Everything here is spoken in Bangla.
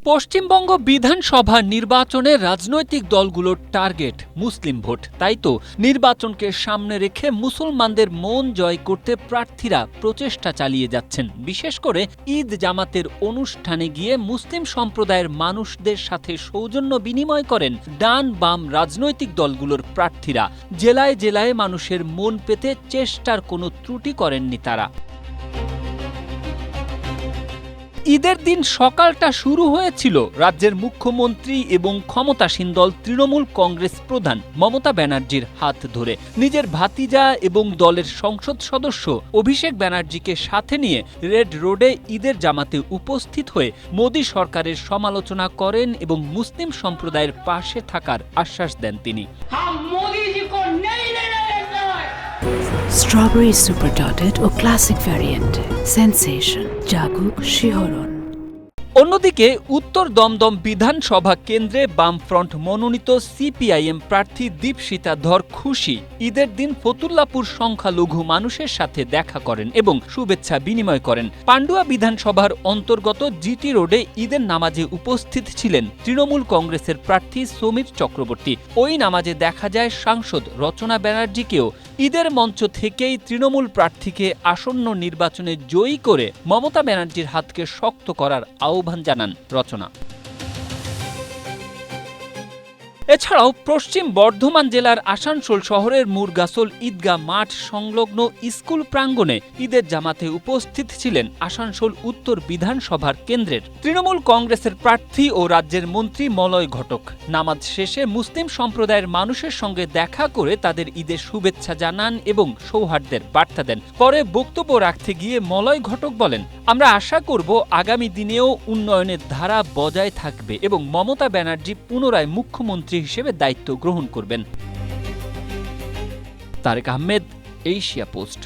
পশ্চিমবঙ্গ বিধানসভা নির্বাচনে রাজনৈতিক দলগুলোর টার্গেট মুসলিম ভোট। তাই তো নির্বাচনকে সামনে রেখে মুসলমানদের মন জয় করতে প্রার্থীরা প্রচেষ্টা চালিয়ে যাচ্ছেন। বিশেষ করে ঈদ জামাতের অনুষ্ঠানে গিয়ে মুসলিম সম্প্রদায়ের মানুষদের সাথে সৌজন্য বিনিময় করেন ডান বাম রাজনৈতিক দলগুলোর প্রার্থীরা। জেলায় জেলায় মানুষের মন পেতে চেষ্টার কোনো ত্রুটি করেননি তারা। ঈদের দিন সকালটা শুরু হয়েছিল রাজ্যের মুখ্যমন্ত্রী এবং ক্ষমতাসীন দল তৃণমূল কংগ্রেস প্রধান মমতা ব্যানার্জির হাত ধরে। নিজের ভাতিজা এবং দলের সংসদ সদস্য অভিষেক ব্যানার্জিকে সাথে নিয়ে রেড রোডে ঈদের জামাতে উপস্থিত হয়ে মোদী সরকারের সমালোচনা করেন এবং মুসলিম সম্প্রদায়ের পাশে থাকার আশ্বাস দেন তিনি। স্ট্রবেরি সুপার ডটেড ও ক্লাসিক ভ্যারিয়েন্ট সেন্সেশন জাগুক শিহরণ। অন্যদিকে উত্তর দমদম বিধানসভা কেন্দ্রে বামফ্রন্ট মনোনীত সিপিআইএম প্রার্থী দীপশিতা ধর খুশি ঈদের দিন ফতুল্লাপুর সংখ্যালঘু মানুষের সাথে দেখা করেন এবং শুভেচ্ছা বিনিময় করেন। পান্ডুয়া বিধানসভার অন্তর্গত জিটি রোডে ঈদের নামাজে উপস্থিত ছিলেন তৃণমূল কংগ্রেসের প্রার্থী সমীর চক্রবর্তী। ওই নামাজে দেখা যায় সাংসদ রচনা ব্যানার্জিকেও ঈদের মঞ্চ থেকেই তৃণমূল প্রার্থীকে আসন্ন নির্বাচনে জয়ী করে মমতা ব্যানার্জির হাতকে শক্ত করার আহ্বান জানান রচনা। এছাড়াও পশ্চিম বর্ধমান জেলার আসানসোল শহরের মুরগাসোল ঈদগাহ মাঠ সংলগ্ন স্কুল প্রাঙ্গণে ঈদের জামাতে উপস্থিত ছিলেন আসানসোল উত্তর বিধানসভার কেন্দ্রের তৃণমূল কংগ্রেসের প্রার্থী ও রাজ্যের মন্ত্রী মলয় ঘটক। নামাজ শেষে মুসলিম সম্প্রদায়ের মানুষের সঙ্গে দেখা করে তাদের ঈদের শুভেচ্ছা জানান এবং সৌহার্দ্যের বার্তা দেন। পরে বক্তব্য রাখতে গিয়ে মলয় ঘটক বলেন, আমরা আশা করব আগামী দিনেও উন্নয়নের ধারা বজায় থাকবে এবং মমতা ব্যানার্জি পুনরায় মুখ্যমন্ত্রী হিসেবে দায়িত্ব গ্রহণ করবেন। Tarek Ahmed, Asia post.